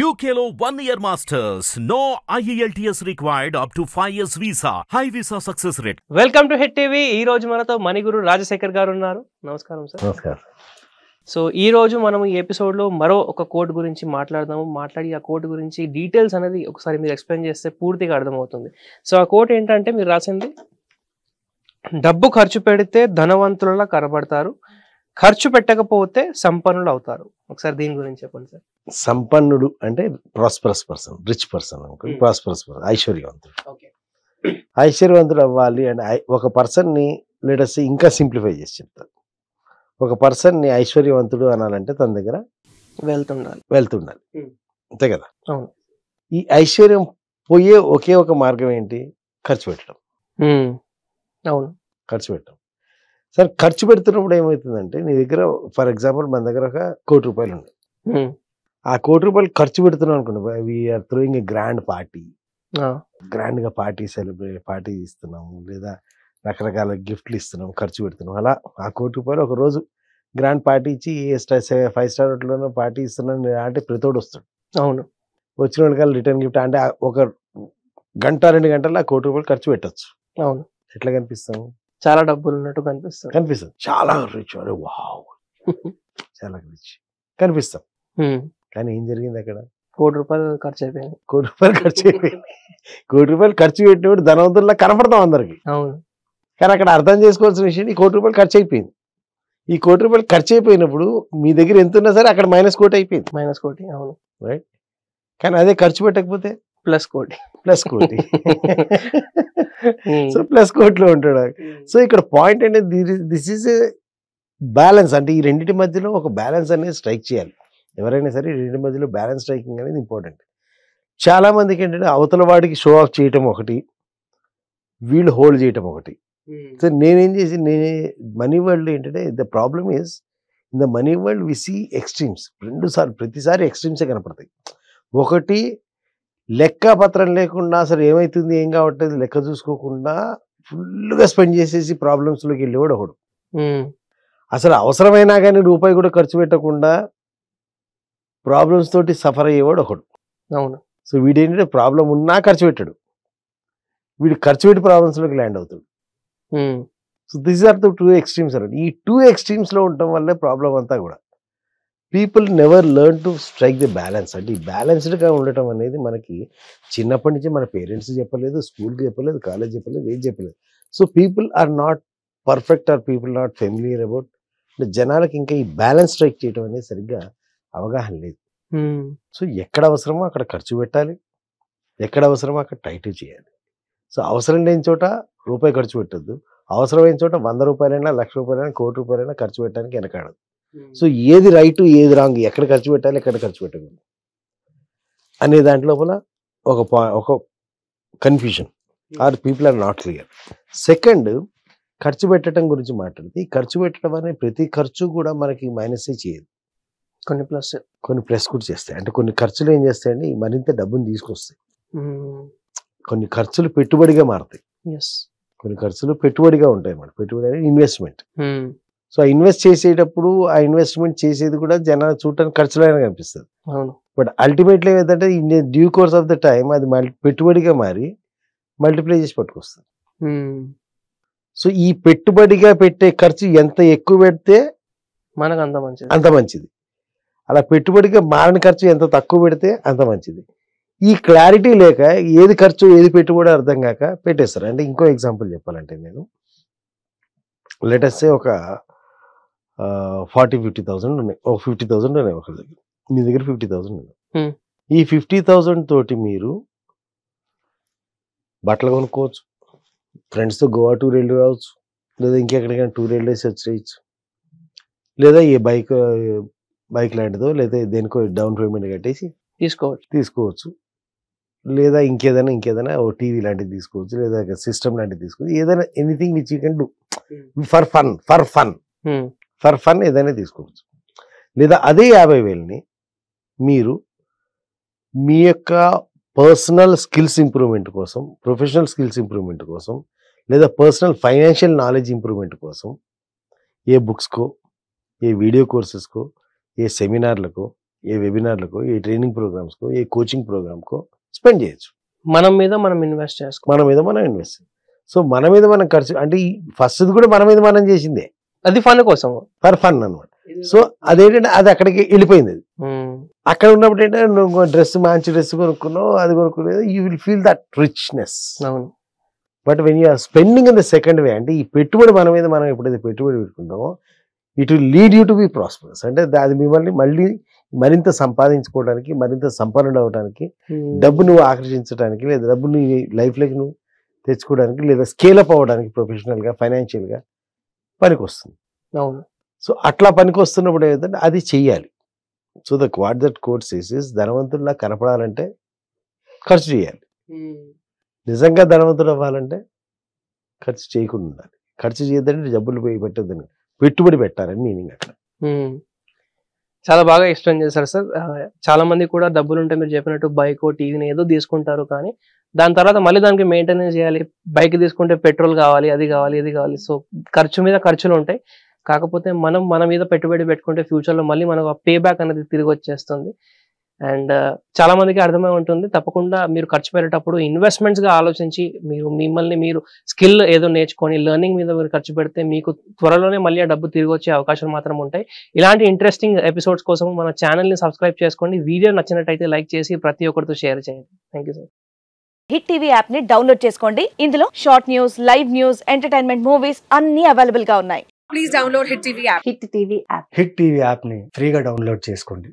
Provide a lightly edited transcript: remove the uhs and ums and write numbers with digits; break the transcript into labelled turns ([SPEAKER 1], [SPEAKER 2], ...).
[SPEAKER 1] UKLO 1 year masters. No IELTS required up to 5 years visa. High visa success rate.
[SPEAKER 2] Welcome to hit TV. ఈ రోజు మనతో మణిగురు రాజశేఖర్ గారు ఉన్నారు. నమస్కారం సార్.
[SPEAKER 3] నమస్కారం.
[SPEAKER 2] సో ఈ రోజు మనం ఈ ఎపిసోడ్ లో మరో ఒక కోట్ గురించి మాట్లాడి ఆ కోట్ గురించి డీటెయిల్స్ అనేది ఒకసారి మీరు ఎక్స్ప్లెయిన్ చేస్తే పూర్తిగా అర్థమవుతుంది. సో ఆ కోట్ ఏంటంటే మీరు రాసింది, డబ్బు ఖర్చు పెడితే ధనవంతులలా కనబడతారు, ఖర్చు పెట్టకపోతే సంపన్నులు అవుతారు. ఒకసారి దీని గురించి చెప్పండి సార్.
[SPEAKER 3] సంపన్నుడు అంటే ప్రాస్పరస్ పర్సన్, రిచ్ పర్సన్ అనుకోండి. ప్రాస్పరస్ పర్సన్ ఐశ్వర్యవంతుడు. ఐశ్వర్యవంతుడు అవ్వాలి అంటే ఒక పర్సన్ ని లెటస్ ఇంకా సింప్లిఫై చేసి చెప్తారు. ఒక పర్సన్ ని ఐశ్వర్యవంతుడు అనాలంటే తన దగ్గర వెళ్తుండాలి. అంతే కదా. ఈ ఐశ్వర్యం పోయే ఒకే ఒక మార్గం ఏంటి? ఖర్చు పెట్టడం.
[SPEAKER 2] అవును,
[SPEAKER 3] ఖర్చు పెట్టడం. సరే, ఖర్చు పెడుతున్నప్పుడు ఏమవుతుందంటే, నీ దగ్గర ఫర్ ఎగ్జాంపుల్ మన దగ్గర ఒక ₹1,00,00,000 ఉన్నాయి. ఆ ₹1,00,00,000 ఖర్చు పెడుతున్నాం అనుకోండి, we're throwing a grand party, grand గా పార్టీ ఇస్తున్నాము, లేదా రకరకాల గిఫ్ట్లు ఇస్తున్నాం, ఖర్చు పెడుతున్నాం. అలా ఆ ₹1,00,00,000 ఒక రోజు గ్రాండ్ పార్టీ ఇచ్చి 5 స్టార్ హోటల్లో పార్టీ ఇస్తున్నాను అంటే ప్రతోడు వస్తాడు.
[SPEAKER 2] అవును,
[SPEAKER 3] వచ్చిన వాళ్ళకి రిటర్న్ గిఫ్ట్ అంటే ఒక గంట 2 గంటల్లో ఆ ₹1,00,00,000 ఖర్చు పెట్టచ్చు.
[SPEAKER 2] అవును,
[SPEAKER 3] ఎట్లా కనిపిస్తాము?
[SPEAKER 2] చాలా డబ్బులు ఉన్నట్టు కనిపిస్తుంది. చాలా
[SPEAKER 3] రిచ్, అరే వావ్, చాలా రిచ్ కనిపిస్తాం. కానీ ఏం జరిగింది అక్కడ?
[SPEAKER 2] ₹1,00,00,000 ఖర్చు అయిపోయింది.
[SPEAKER 3] ₹1,00,00,000 ఖర్చు పెట్టినప్పుడు ధనవంతుల్లా కనపడతాం అందరికి.
[SPEAKER 2] అవును,
[SPEAKER 3] కానీ అక్కడ అర్థం చేసుకోవాల్సిన విషయం, ఈ ₹1,00,00,000 ఖర్చు అయిపోయింది. ఈ ₹1,00,00,000 ఖర్చు అయిపోయినప్పుడు మీ దగ్గర ఎంత ఉన్నా సరే అక్కడ -1,00,00,000 అయిపోయింది.
[SPEAKER 2] -1,00,00,000. అవును,
[SPEAKER 3] రైట్. కానీ అదే ఖర్చు పెట్టకపోతే +1,00,00,000. సో +1,00,00,000 ఉంటాడు. సో ఇక్కడ పాయింట్ అంటే దిస్ ఈజ్ బ్యాలెన్స్. అంటే ఈ రెండింటి మధ్యలో ఒక బ్యాలెన్స్ అనేది స్ట్రైక్ చేయాలి. ఎవరైనా సరే ఈ రెండింటి మధ్యలో బ్యాలెన్స్ స్ట్రైకింగ్ అనేది ఇంపార్టెంట్. చాలా మందికి ఏంటంటే అవతల వాడికి షో ఆఫ్ చేయటం ఒకటి, వీళ్ళు హోల్డ్ చేయటం ఒకటి. సో మనీ వరల్డ్ ఏంటంటే, the problem is in the money world we see extremes. ప్రతిసారి ఎక్స్ట్రీమ్సే కనపడతాయి. ఒకటి, లెక్క పత్రం లేకుండా అసలు ఏమవుతుంది ఏం కావట్లేదు లెక్క చూసుకోకుండా ఫుల్గా స్పెండ్ చేసేసి ప్రాబ్లమ్స్లోకి వెళ్ళేవాడు ఒకడు. అసలు అవసరమైనా కానీ రూపాయి కూడా ఖర్చు పెట్టకుండా ప్రాబ్లమ్స్ తోటి సఫర్ అయ్యేవాడు ఒకడు.
[SPEAKER 2] అవును.
[SPEAKER 3] సో వీడేంటంటే ప్రాబ్లం ఉన్నా ఖర్చు పెట్టాడు, వీడు ఖర్చు పెట్టి ప్రాబ్లమ్స్లోకి ల్యాండ్ అవుతాడు. So this are the 2 extremes అన్నమాట. ఈ 2 ఎక్స్ట్రీమ్స్లో ఉండటం వల్లే ప్రాబ్లం అంతా కూడా. People never learn to strike the balance. అంటే ఈ బ్యాలెన్స్డ్గా ఉండటం అనేది మనకి చిన్నప్పటి నుంచి మన పేరెంట్స్ చెప్పలేదు, స్కూల్కి చెప్పలేదు, కాలేజ్ చెప్పలేదు, ఏం చెప్పలేదు. So people are not perfect, or people not familiar about. జనాలకి ఇంకా ఈ బ్యాలెన్స్ స్ట్రైక్ చేయడం అనేది సరిగ్గా అవగాహన లేదు. సో ఎక్కడ అవసరమో అక్కడ ఖర్చు పెట్టాలి, ఎక్కడ అవసరమో అక్కడ టైట్ చేయాలి. సో అవసరం లేని చోట రూపాయి ఖర్చు పెట్టద్దు, అవసరమైన చోట ₹100, ₹1,00,000, ₹1,00,00,000 ఖర్చు పెట్టడానికి వెనకాడదు. సో ఏది రైట్, ఏది రాంగ్, ఎక్కడ ఖర్చు పెట్టాలి, ఎక్కడ ఖర్చు పెట్టకూడదు అనే దాంట్ లోపల ఒక confusion, or people are not clear. Second, ఖర్చు పెట్టడం గురించి మాట్లాడితే, ఈ ఖర్చు పెట్టడం అనే ప్రతి ఖర్చు కూడా మనకి మైనస్ చేయదు, కొన్ని ప్లస్ కూడా చేస్తాయి. అంటే కొన్ని ఖర్చులు ఏం చేస్తాయండి, మరింత డబ్బుని తీసుకొస్తాయి. కొన్ని ఖర్చులు పెట్టుబడిగా మారుతాయి, కొన్ని ఖర్చులు పెట్టుబడిగా ఉంటాయి అన్నమాట. పెట్టుబడి అనేది ఇన్వెస్ట్మెంట్. సో ఆ ఇన్వెస్ట్ చేసేటప్పుడు ఆ ఇన్వెస్ట్మెంట్ చేసేది కూడా జనాలు చూడటానికి ఖర్చులైనా కనిపిస్తుంది. బట్ అల్టిమేట్లీ ఏంటంటే in due course of the time అది పెట్టుబడిగా మారి మల్టిప్లై చేసి పట్టుకొస్తుంది. సో ఈ పెట్టుబడిగా పెట్టే ఖర్చు ఎంత ఎక్కువ పెడితే
[SPEAKER 2] మనకు
[SPEAKER 3] అంత మంచిది. అలా పెట్టుబడిగా మారిన ఖర్చు ఎంత తక్కువ పెడితే అంత మంచిది. ఈ క్లారిటీ లేక ఏది ఖర్చు ఏది పెట్టుబడి అర్థం కాక పెట్టేస్తారు. అంటే ఇంకో ఎగ్జాంపుల్ చెప్పాలంటే, నేను లెటస్ సే ఒక 40-50,000 ఉన్నాయి, ఒక 50,000 ఉన్నాయి ఒక దగ్గర, మీ దగ్గర 50,000 ఉన్నాయి. ఈ 50,000 తోటి మీరు బట్టలు కొనుక్కోవచ్చు, ఫ్రెండ్స్తో గోవా టూర్ వెళ్ళి రావచ్చు, లేదా ఇంకెక్కడికైనా టూర్ వెళ్ళేసి వచ్చేయచ్చు, లేదా ఏ బైక్ లాంటిదో లేదా దేనికో డౌన్ పేమెంట్ కట్టేసి తీసుకోవచ్చు, లేదా ఇంకేదైనా ఓ టీవీ లాంటిది తీసుకోవచ్చు, లేదా సిస్టమ్ లాంటిది తీసుకోవచ్చు, ఏదైనా anything which you can do for fun ఏదైనా తీసుకోవచ్చు. లేదా అదే 50,000ని మీరు మీ యొక్క పర్సనల్ స్కిల్స్ ఇంప్రూవ్మెంట్ కోసం, ప్రొఫెషనల్ స్కిల్స్ ఇంప్రూవ్మెంట్ కోసం, లేదా పర్సనల్ ఫైనాన్షియల్ నాలెడ్జ్ ఇంప్రూవ్మెంట్ కోసం ఏ బుక్స్కో, ఏ వీడియో కోర్సెస్కో, ఏ సెమినార్లకో, ఏ వెబినార్లకు, ఏ ట్రైనింగ్ ప్రోగ్రామ్స్కో, ఏ కోచింగ్ ప్రోగ్రామ్కో స్పెండ్ చేయొచ్చు.
[SPEAKER 2] మనం మీద మనం ఇన్వెస్ట్ చేసుకోవాలి.
[SPEAKER 3] మన మీద మనం ఇన్వెస్ట్. సో మన మీద మనం ఖర్చు అంటే ఫస్ట్ కూడా మన మీద మనం చేసిందే,
[SPEAKER 2] అది ఫన్ కోసం,
[SPEAKER 3] ఫర్ ఫన్ అనమాట. సో అదేంటంటే అది అక్కడికి వెళ్ళిపోయింది. అది అక్కడ ఉన్నప్పుడు ఏంటంటే నువ్వు డ్రెస్ మంచి డ్రెస్ కొనుక్కున్నావు, అది కొనుక్కునేది, you will feel that richness.
[SPEAKER 2] అవును.
[SPEAKER 3] But when you're spending in the second way, అంటే ఈ పెట్టుబడి మన మీద మనం ఎప్పుడైతే పెట్టుబడి పెట్టుకుంటామో it will lead you to be prosperous. అంటే అది మిమ్మల్ని మళ్ళీ మరింత సంపాదించుకోవడానికి, మరింత సంపన్నుడు అవడానికి, డబ్బు నువ్వు ఆకర్షించడానికి, లేదా డబ్బు నీ లైఫ్లోకి నువ్వు తెచ్చుకోవడానికి, లేదా స్కేలప్ అవ్వడానికి ప్రొఫెషనల్గా, ఫైనాన్షియల్గా పనికి వస్తుంది.
[SPEAKER 2] అవును.
[SPEAKER 3] సో అట్లా పనికి వస్తున్నప్పుడు ఏదంటే అది చెయ్యాలి. So what that quote says is, ధనవంతుడిలా కనపడాలంటే ఖర్చు చేయాలి. నిజంగా ధనవంతుడు అవ్వాలంటే ఖర్చు చేయకుండా ఉండాలి. ఖర్చు చేయొద్దంటే డబ్బులు పోయి పెట్టొద్దని, పెట్టుబడి పెట్టాలని మీనింగ్ అట్లా.
[SPEAKER 2] చాలా బాగా ఎక్స్ప్లెయిన్ చేశారు సార్. చాలా మంది కూడా డబ్బులు ఉంటే మీరు చెప్పినట్టు బైక్, టీవీని ఏదో తీసుకుంటారు, కానీ దాని తర్వాత మళ్ళీ దానికి మెయింటెనెన్స్ చేయాలి. బైక్ తీసుకుంటే పెట్రోల్ కావాలి, అది కావాలి, ఇది కావాలి. సో ఖర్చు మీద ఖర్చులు ఉంటాయి. కాకపోతే మనం మన మీద పెట్టుబడి పెట్టుకుంటే ఫ్యూచర్లో మళ్ళీ మనకు పే బ్యాక్ అనేది తిరిగి వచ్చేస్తుంది. అండ్ చాలా మందికి అర్థమై ఉంటుంది. తప్పకుండా మీరు ఖర్చు పెట్టేటప్పుడు ఇన్వెస్ట్మెంట్స్గా ఆలోచించి మిమ్మల్ని మీరు స్కిల్ ఏదో నేర్చుకొని లెర్నింగ్ మీద మీరు ఖర్చు పెడితే మీకు త్వరలోనే మళ్ళీ ఆ డబ్బు తిరిగి వచ్చే అవకాశాలు మాత్రం ఉంటాయి. ఇలాంటి ఇంట్రెస్టింగ్ ఎపిసోడ్స్ కోసం మన ఛానల్ని సబ్స్క్రైబ్ చేసుకోండి. వీడియో నచ్చినట్టయితే లైక్ చేసి ప్రతి ఒక్కరితో షేర్ చేయండి. Thank you sir.
[SPEAKER 4] Hit TV app ని డౌన్లోడ్ చేసుకోండి. ఇందులో short news, live news, entertainment movies అన్ని అవైలబుల్ గా ఉన్నాయి. Please download hit TV app.
[SPEAKER 5] Hit TV app ని ఫ్రీగా డౌన్లోడ్ చేసుకోండి.